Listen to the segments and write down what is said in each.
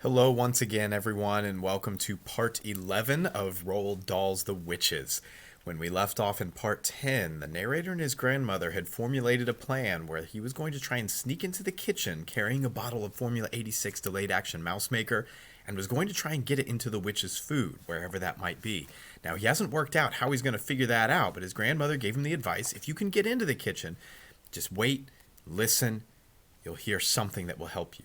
Hello once again, everyone, and welcome to part 11 of Roald Dahl's The Witches. When we left off in part 10, the narrator and his grandmother had formulated a plan where he was going to try and sneak into the kitchen carrying a bottle of Formula 86 Delayed Action Mouse Maker and was going to try and get it into the witch's food, wherever that might be. Now, he hasn't worked out how he's going to figure that out, but his grandmother gave him the advice, if you can get into the kitchen, just wait, listen, you'll hear something that will help you.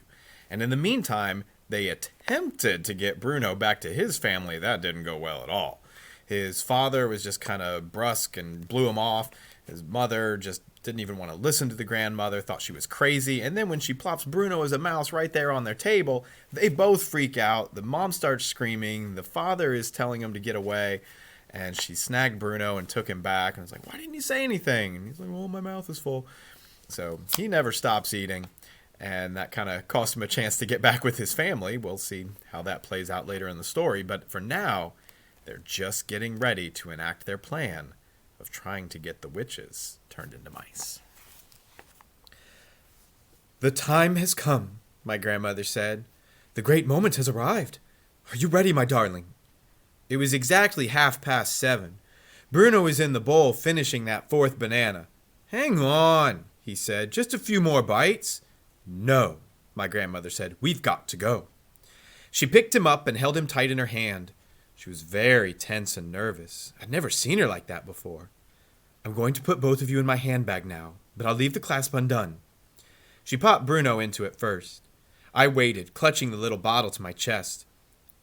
And in the meantime, they attempted to get Bruno back to his family. That didn't go well at all. His father was just kind of brusque and blew him off. His mother just didn't even want to listen to the grandmother, thought she was crazy. And then when she plops Bruno as a mouse right there on their table, they both freak out. The mom starts screaming. The father is telling him to get away. And she snagged Bruno and took him back. And was like, why didn't you say anything? And he's like, well, my mouth is full. So he never stops eating. And that kind of cost him a chance to get back with his family. We'll see how that plays out later in the story. But for now, they're just getting ready to enact their plan of trying to get the witches turned into mice. The time has come, my grandmother said. The great moment has arrived. Are you ready, my darling? It was exactly 7:30. Bruno was in the bowl finishing that fourth banana. Hang on, he said. Just a few more bites. No, my grandmother said. We've got to go. She picked him up and held him tight in her hand. She was very tense and nervous. I'd never seen her like that before. I'm going to put both of you in my handbag now, but I'll leave the clasp undone. She popped Bruno into it first. I waited, clutching the little bottle to my chest.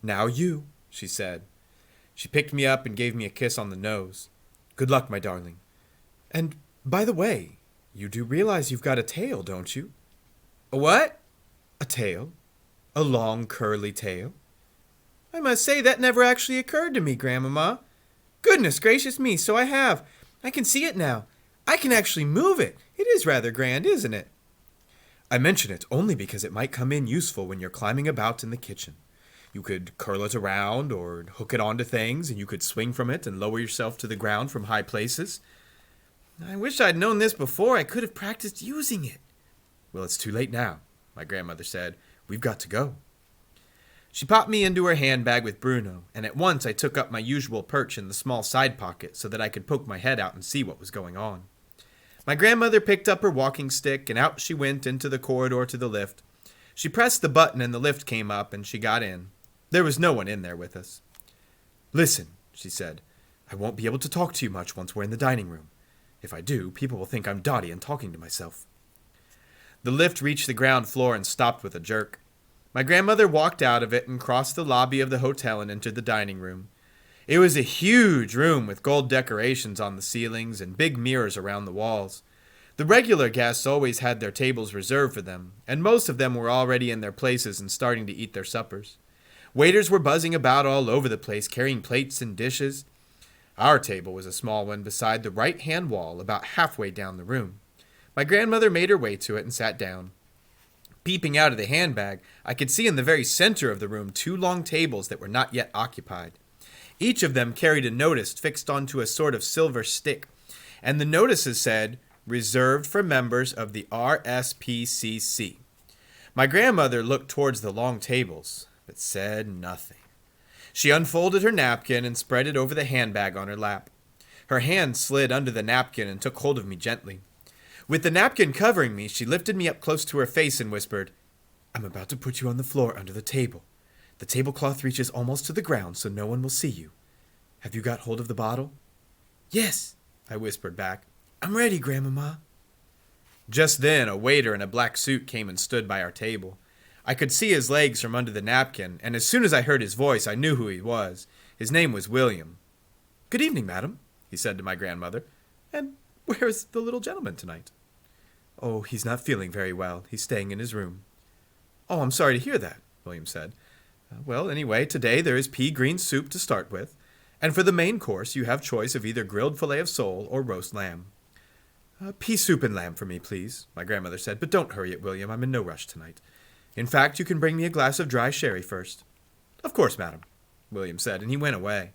Now you, she said. She picked me up and gave me a kiss on the nose. Good luck, my darling. And, by the way, you do realize you've got a tail, don't you? A what? A tail. A long, curly tail. I must say that never actually occurred to me, Grandmama. Goodness gracious me, so I have. I can see it now. I can actually move it. It is rather grand, isn't it? I mention it only because it might come in useful when you're climbing about in the kitchen. You could curl it around or hook it onto things, and you could swing from it and lower yourself to the ground from high places. I wish I'd known this before. I could have practiced using it. Well, it's too late now, my grandmother said. We've got to go. She popped me into her handbag with Bruno, and at once I took up my usual perch in the small side pocket so that I could poke my head out and see what was going on. My grandmother picked up her walking stick, and out she went into the corridor to the lift. She pressed the button, and the lift came up, and she got in. There was no one in there with us. Listen, she said. I won't be able to talk to you much once we're in the dining room. If I do, people will think I'm dotty and talking to myself. The lift reached the ground floor and stopped with a jerk. My grandmother walked out of it and crossed the lobby of the hotel and entered the dining room. It was a huge room with gold decorations on the ceilings and big mirrors around the walls. The regular guests always had their tables reserved for them, and most of them were already in their places and starting to eat their suppers. Waiters were buzzing about all over the place, carrying plates and dishes. Our table was a small one beside the right-hand wall about halfway down the room. My grandmother made her way to it and sat down. Peeping out of the handbag, I could see in the very center of the room 2 long tables that were not yet occupied. Each of them carried a notice fixed onto a sort of silver stick, and the notices said, reserved for members of the RSPCC. My grandmother looked towards the long tables, but said nothing. She unfolded her napkin and spread it over the handbag on her lap. Her hand slid under the napkin and took hold of me gently. With the napkin covering me, she lifted me up close to her face and whispered, I'm about to put you on the floor under the table. The tablecloth reaches almost to the ground, so no one will see you. Have you got hold of the bottle? Yes, I whispered back. I'm ready, Grandmama. Just then, a waiter in a black suit came and stood by our table. I could see his legs from under the napkin, and as soon as I heard his voice, I knew who he was. His name was William. Good evening, madam, he said to my grandmother. And where is the little gentleman tonight? Oh, he's not feeling very well. He's staying in his room. Oh, I'm sorry to hear that, William said. Well, anyway, today there is pea green soup to start with, and for the main course you have choice of either grilled fillet of sole or roast lamb. Pea soup and lamb for me, please, my grandmother said, but don't hurry it, William. I'm in no rush tonight. In fact, you can bring me a glass of dry sherry first. Of course, madam, William said, and he went away.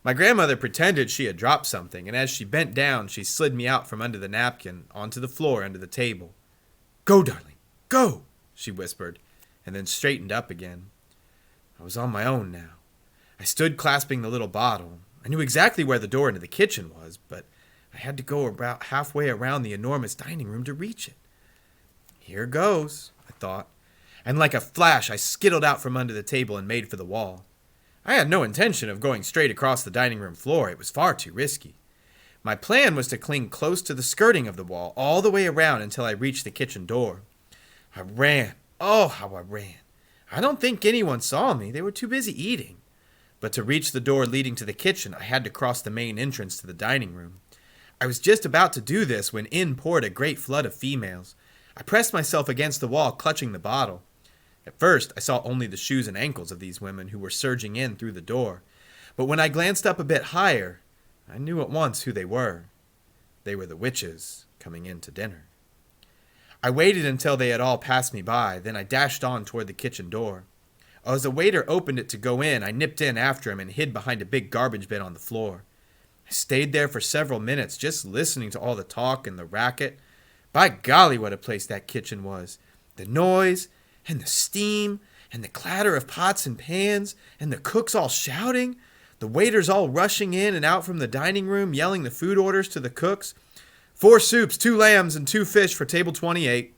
My grandmother pretended she had dropped something, and as she bent down, she slid me out from under the napkin onto the floor under the table. Go, darling, go, she whispered, and then straightened up again. I was on my own now. I stood clasping the little bottle. I knew exactly where the door into the kitchen was, but I had to go about halfway around the enormous dining room to reach it. Here goes, I thought, and like a flash I skittled out from under the table and made for the wall. I had no intention of going straight across the dining room floor. It was far too risky. My plan was to cling close to the skirting of the wall all the way around until I reached the kitchen door. I ran. Oh, how I ran. I don't think anyone saw me. They were too busy eating. But to reach the door leading to the kitchen, I had to cross the main entrance to the dining room. I was just about to do this when in poured a great flood of females. I pressed myself against the wall, clutching the bottle. At first, I saw only the shoes and ankles of these women who were surging in through the door. But when I glanced up a bit higher, I knew at once who they were. They were the witches coming in to dinner. I waited until they had all passed me by, then I dashed on toward the kitchen door. As the waiter opened it to go in, I nipped in after him and hid behind a big garbage bin on the floor. I stayed there for several minutes, just listening to all the talk and the racket. By golly, what a place that kitchen was. The noise, and the steam, and the clatter of pots and pans, and the cooks all shouting, the waiters all rushing in and out from the dining room, yelling the food orders to the cooks. 4 soups, 2 lambs, and 2 fish for table 28.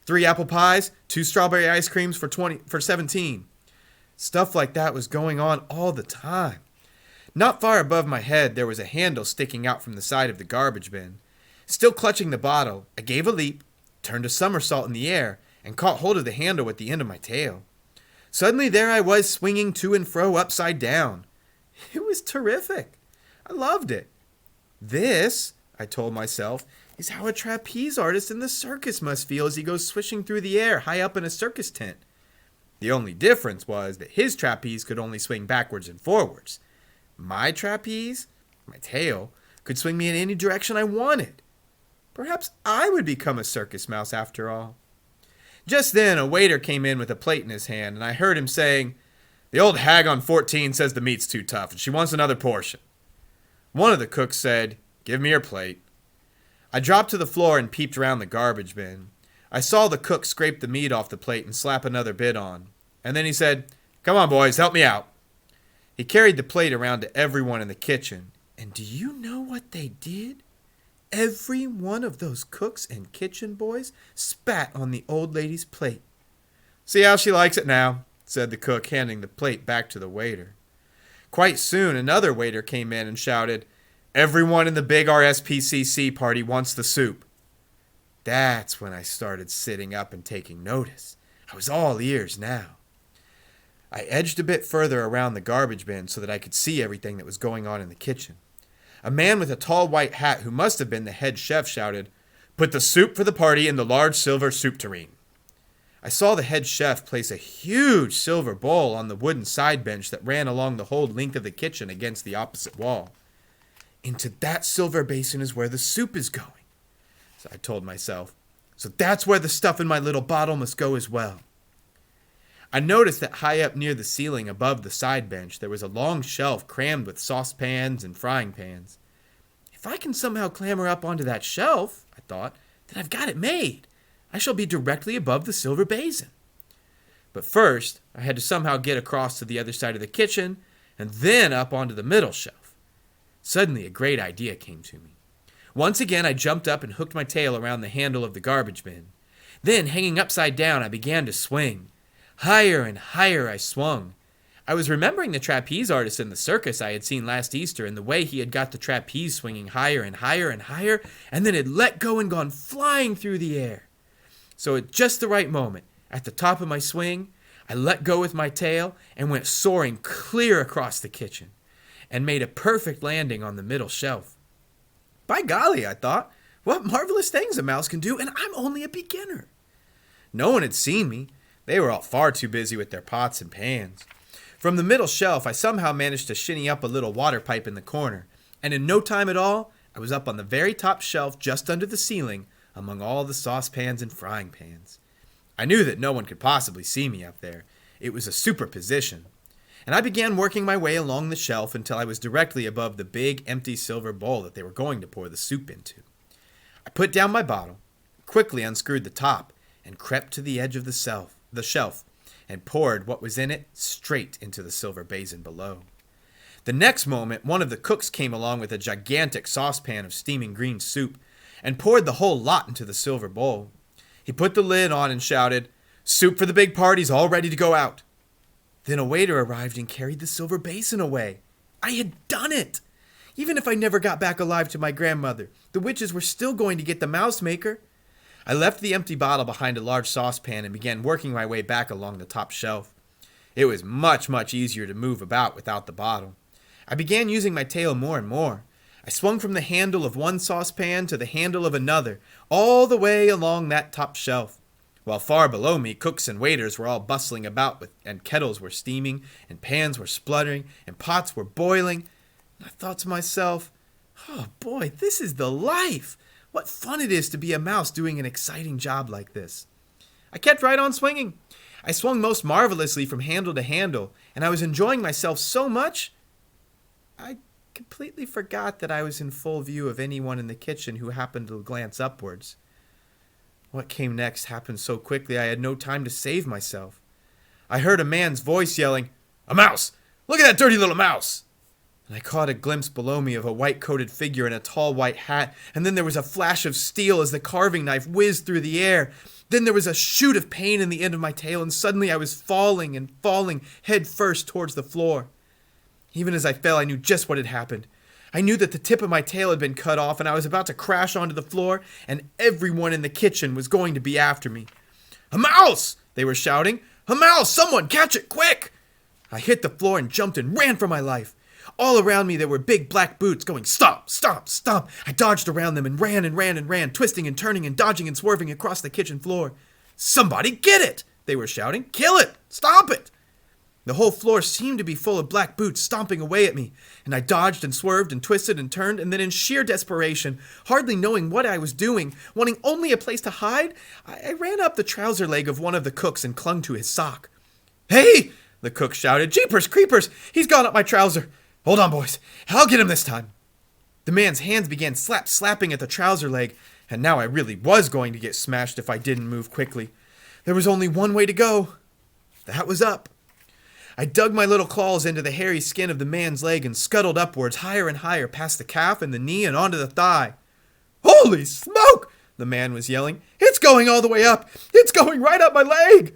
3 apple pies, 2 strawberry ice creams for 17. Stuff like that was going on all the time. Not far above my head, there was a handle sticking out from the side of the garbage bin. Still clutching the bottle, I gave a leap, turned a somersault in the air, and caught hold of the handle with the end of my tail. Suddenly there I was, swinging to and fro upside down. It was terrific. I loved it. This, I told myself, is how a trapeze artist in the circus must feel as he goes swishing through the air high up in a circus tent. The only difference was that his trapeze could only swing backwards and forwards. My trapeze, my tail, could swing me in any direction I wanted. Perhaps I would become a circus mouse after all. Just then, a waiter came in with a plate in his hand, and I heard him saying, "The old hag on 14 says the meat's too tough, and she wants another portion." One of the cooks said, "Give me your plate." I dropped to the floor and peeped around the garbage bin. I saw the cook scrape the meat off the plate and slap another bit on. And then he said, "Come on, boys, help me out." He carried the plate around to everyone in the kitchen. And do you know what they did? Every one of those cooks and kitchen boys spat on the old lady's plate. "See how she likes it now," said the cook, handing the plate back to the waiter. Quite soon, another waiter came in and shouted, "Everyone in the big RSPCC party wants the soup." That's when I started sitting up and taking notice. I was all ears now. I edged a bit further around the garbage bin so that I could see everything that was going on in the kitchen. A man with a tall white hat who must have been the head chef shouted, "Put the soup for the party in the large silver soup tureen." I saw the head chef place a huge silver bowl on the wooden side bench that ran along the whole length of the kitchen against the opposite wall. Into that silver basin is where the soup is going, so I told myself. So that's where the stuff in my little bottle must go as well. I noticed that high up near the ceiling above the side bench there was a long shelf crammed with saucepans and frying pans. If I can somehow clamber up onto that shelf, I thought, then I've got it made. I shall be directly above the silver basin. But first, I had to somehow get across to the other side of the kitchen and then up onto the middle shelf. Suddenly a great idea came to me. Once again I jumped up and hooked my tail around the handle of the garbage bin. Then, hanging upside down, I began to swing. Higher and higher I swung. I was remembering the trapeze artist in the circus I had seen last Easter and the way he had got the trapeze swinging higher and higher and higher, and then had let go and gone flying through the air. So at just the right moment, at the top of my swing, I let go with my tail and went soaring clear across the kitchen and made a perfect landing on the middle shelf. By golly, I thought, what marvelous things a mouse can do, and I'm only a beginner. No one had seen me. They were all far too busy with their pots and pans. From the middle shelf, I somehow managed to shinny up a little water pipe in the corner, and in no time at all, I was up on the very top shelf just under the ceiling among all the saucepans and frying pans. I knew that no one could possibly see me up there. It was a superposition. And I began working my way along the shelf until I was directly above the big, empty silver bowl that they were going to pour the soup into. I put down my bottle, quickly unscrewed the top, and crept to the edge of the shelf. and poured what was in it straight into the silver basin below. The next moment, one of the cooks came along with a gigantic saucepan of steaming green soup and poured the whole lot into the silver bowl. He put the lid on and shouted, "Soup for the big party's all ready to go out." Then a waiter arrived and carried the silver basin away. I had done it! Even if I never got back alive to my grandmother, the witches were still going to get the mouse maker. I left the empty bottle behind a large saucepan and began working my way back along the top shelf. It was much, much easier to move about without the bottle. I began using my tail more and more. I swung from the handle of one saucepan to the handle of another, all the way along that top shelf. While far below me, cooks and waiters were all bustling about, and kettles were steaming, and pans were spluttering, and pots were boiling. And I thought to myself, oh boy, this is the life! What fun it is to be a mouse doing an exciting job like this. I kept right on swinging. I swung most marvelously from handle to handle, and I was enjoying myself so much, I completely forgot that I was in full view of anyone in the kitchen who happened to glance upwards. What came next happened so quickly I had no time to save myself. I heard a man's voice yelling, "A mouse! Look at that dirty little mouse!" And I caught a glimpse below me of a white-coated figure in a tall white hat, and then there was a flash of steel as the carving knife whizzed through the air. Then there was a shoot of pain in the end of my tail, and suddenly I was falling and falling head first towards the floor. Even as I fell, I knew just what had happened. I knew that the tip of my tail had been cut off, and I was about to crash onto the floor, and everyone in the kitchen was going to be after me. "A mouse!" they were shouting. "A mouse! Someone catch it, quick!" I hit the floor and jumped and ran for my life. All around me there were big black boots going stomp, stomp, stomp. I dodged around them and ran and ran and ran, twisting and turning and dodging and swerving across the kitchen floor. "Somebody get it!" they were shouting. "Kill it! Stomp it!" The whole floor seemed to be full of black boots stomping away at me, and I dodged and swerved and twisted and turned, and then in sheer desperation, hardly knowing what I was doing, wanting only a place to hide, I ran up the trouser leg of one of the cooks and clung to his sock. "Hey!" the cook shouted. "Jeepers creepers! He's gone up my trouser! Hold on, boys. I'll get him this time." The man's hands began slapping at the trouser leg, and now I really was going to get smashed if I didn't move quickly. There was only one way to go. That was up. I dug my little claws into the hairy skin of the man's leg and scuttled upwards higher and higher past the calf and the knee and onto the thigh. "Holy smoke!" the man was yelling. "It's going all the way up! It's going right up my leg!"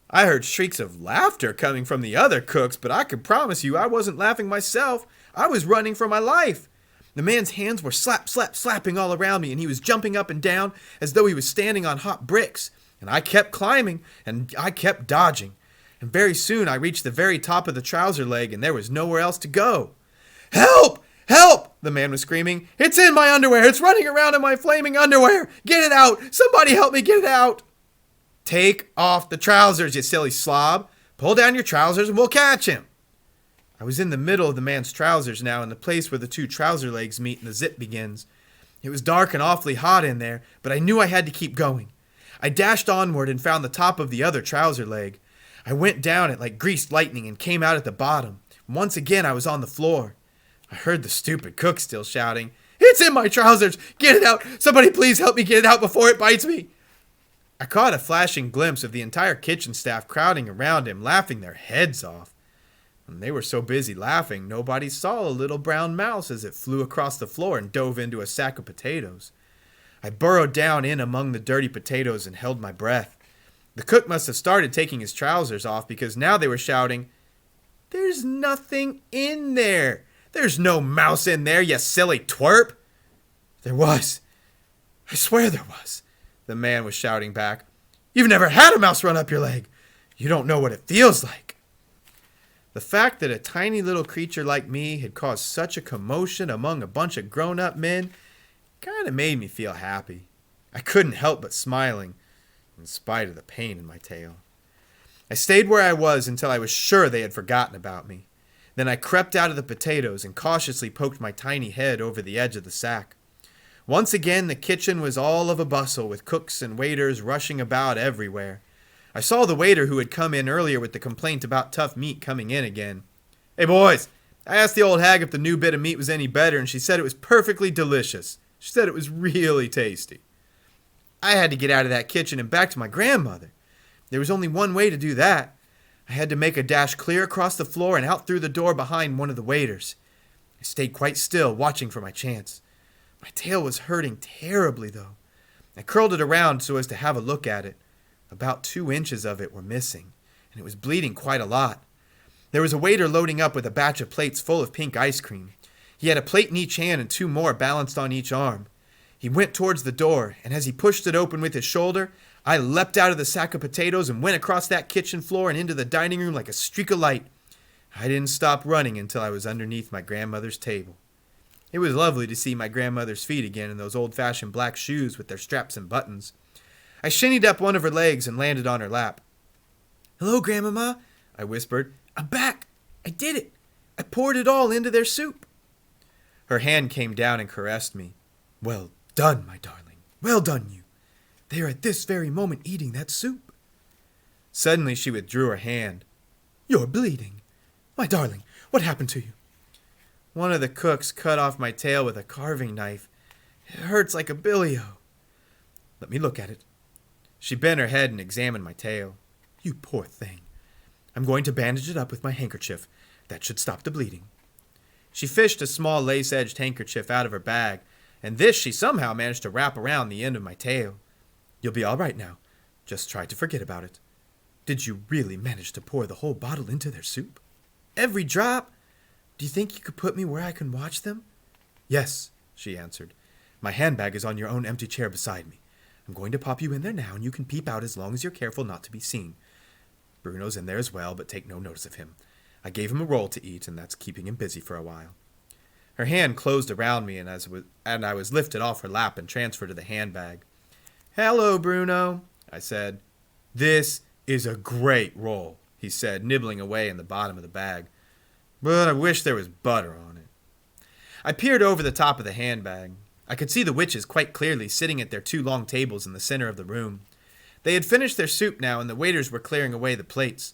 I heard shrieks of laughter coming from the other cooks, but I could promise you I wasn't laughing myself. I was running for my life. The man's hands were slapping all around me, and he was jumping up and down as though he was standing on hot bricks. And I kept climbing, and I kept dodging. And very soon I reached the very top of the trouser leg, and there was nowhere else to go. "Help! Help!" the man was screaming. "It's in my underwear! It's running around in my flaming underwear! Get it out! Somebody help me get it out!" "Take off the trousers, you silly slob! Pull down your trousers and we'll catch him!" I was in the middle of the man's trousers now, in the place where the two trouser legs meet and the zip begins. It was dark and awfully hot in there, but I knew I had to keep going. I dashed onward and found the top of the other trouser leg. I went down it like greased lightning and came out at the bottom. Once again I was on the floor. I heard the stupid cook still shouting, "It's in my trousers! Get it out! Somebody please help me get it out before it bites me!" I caught a flashing glimpse of the entire kitchen staff crowding around him, laughing their heads off. And they were so busy laughing, nobody saw a little brown mouse as it flew across the floor and dove into a sack of potatoes. I burrowed down in among the dirty potatoes and held my breath. The cook must have started taking his trousers off, because now they were shouting, "There's nothing in there! There's no mouse in there, you silly twerp!" "There was. I swear there was," the man was shouting back. "You've never had a mouse run up your leg. You don't know what it feels like." The fact that a tiny little creature like me had caused such a commotion among a bunch of grown-up men kind of made me feel happy. I couldn't help but smiling, in spite of the pain in my tail. I stayed where I was until I was sure they had forgotten about me. Then I crept out of the potatoes and cautiously poked my tiny head over the edge of the sack. Once again the kitchen was all of a bustle, with cooks and waiters rushing about everywhere. I saw the waiter who had come in earlier with the complaint about tough meat coming in again. "Hey boys, I asked the old hag if the new bit of meat was any better, and she said it was perfectly delicious. She said it was really tasty." I had to get out of that kitchen and back to my grandmother. There was only one way to do that. I had to make a dash clear across the floor and out through the door behind one of the waiters. I stayed quite still, watching for my chance. My tail was hurting terribly, though. I curled it around so as to have a look at it. About 2 inches of it were missing, and it was bleeding quite a lot. There was a waiter loading up with a batch of plates full of pink ice cream. He had a plate in each hand and 2 more balanced on each arm. He went towards the door, and as he pushed it open with his shoulder, I leapt out of the sack of potatoes and went across that kitchen floor and into the dining room like a streak of light. I didn't stop running until I was underneath my grandmother's table. It was lovely to see my grandmother's feet again in those old-fashioned black shoes with their straps and buttons. I shinnied up one of her legs and landed on her lap. "Hello, Grandmama," I whispered. "I'm back. I did it. I poured it all into their soup." Her hand came down and caressed me. "Well done, my darling. Well done, you. They are at this very moment eating that soup." Suddenly she withdrew her hand. "You're bleeding. My darling, what happened to you?" "One of the cooks cut off my tail with a carving knife. It hurts like a billy-o." "Let me look at it." She bent her head and examined my tail. "You poor thing. I'm going to bandage it up with my handkerchief. That should stop the bleeding." She fished a small lace-edged handkerchief out of her bag, and this she somehow managed to wrap around the end of my tail. "You'll be all right now. Just try to forget about it. Did you really manage to pour the whole bottle into their soup?" "Every drop. Do you think you could put me where I can watch them?" "Yes," she answered. "My handbag is on your own empty chair beside me. I'm going to pop you in there now, and you can peep out as long as you're careful not to be seen. Bruno's in there as well, but take no notice of him. I gave him a roll to eat, and that's keeping him busy for a while." Her hand closed around me, and I was lifted off her lap and transferred to the handbag. "Hello, Bruno," I said. "This is a great roll," he said, nibbling away in the bottom of the bag. "But I wish there was butter on it." I peered over the top of the handbag. I could see the witches quite clearly sitting at their 2 long tables in the center of the room. They had finished their soup now, and the waiters were clearing away the plates.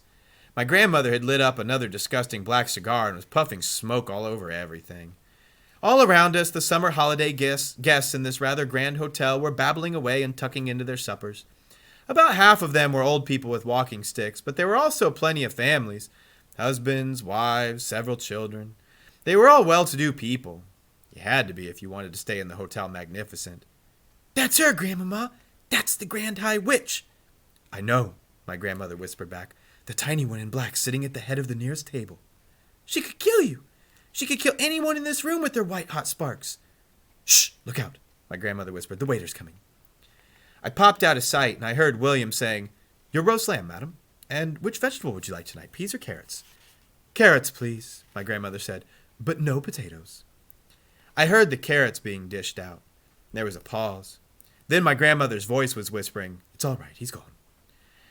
My grandmother had lit up another disgusting black cigar and was puffing smoke all over everything. All around us, the summer holiday guests in this rather grand hotel were babbling away and tucking into their suppers. About half of them were old people with walking sticks, but there were also plenty of families. Husbands, wives, several children. They were all well-to-do people. You had to be if you wanted to stay in the Hotel Magnificent. "That's her, Grandmama. That's the Grand High Witch." "I know," my grandmother whispered back. "The tiny one in black sitting at the head of the nearest table." "She could kill you. She could kill anyone in this room with her white hot sparks." "Shh, look out," my grandmother whispered. "The waiter's coming." I popped out of sight, and I heard William saying, "Your roast lamb, madam. And which vegetable would you like tonight, peas or carrots?" "Carrots, please," my grandmother said, "but no potatoes." I heard the carrots being dished out. There was a pause. Then my grandmother's voice was whispering, "It's all right, he's gone."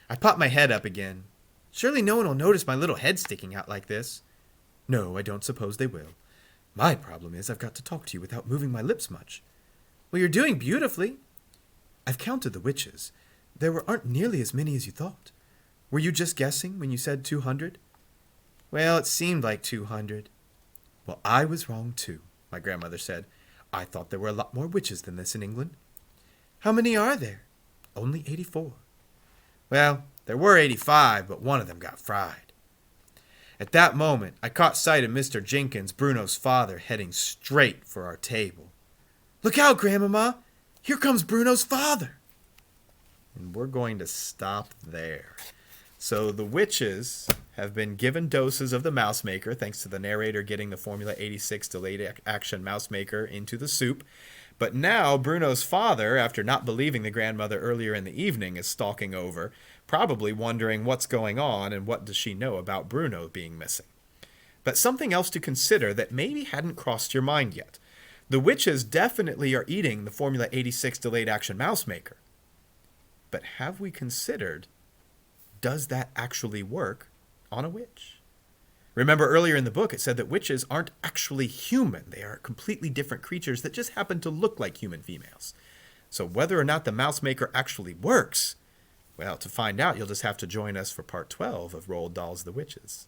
I popped my head up again. "Surely no one will notice my little head sticking out like this." "No, I don't suppose they will. My problem is I've got to talk to you without moving my lips much." "Well, you're doing beautifully." "I've counted the witches. There aren't nearly as many as you thought. Were you just guessing when you said 200? "Well, it seemed like 200. "Well, I was wrong too," my grandmother said. "I thought there were a lot more witches than this in England." "How many are there?" "Only 84. "Well, there were 85, but one of them got fried." At that moment, I caught sight of Mr. Jenkins, Bruno's father, heading straight for our table. "Look out, Grandmama! Here comes Bruno's father!" And we're going to stop there. So the witches have been given doses of the mouse maker, thanks to the narrator getting the Formula 86 delayed action mouse maker into the soup. But now Bruno's father, after not believing the grandmother earlier in the evening, is stalking over, probably wondering what's going on and what does she know about Bruno being missing. But something else to consider that maybe hadn't crossed your mind yet. The witches definitely are eating the Formula 86 delayed action mouse maker. But have we considered, does that actually work on a witch? Remember earlier in the book it said that witches aren't actually human. They are completely different creatures that just happen to look like human females. So whether or not the mouse maker actually works, well, to find out, you'll just have to join us for part 12 of Roald Dahl's The Witches.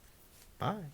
Bye.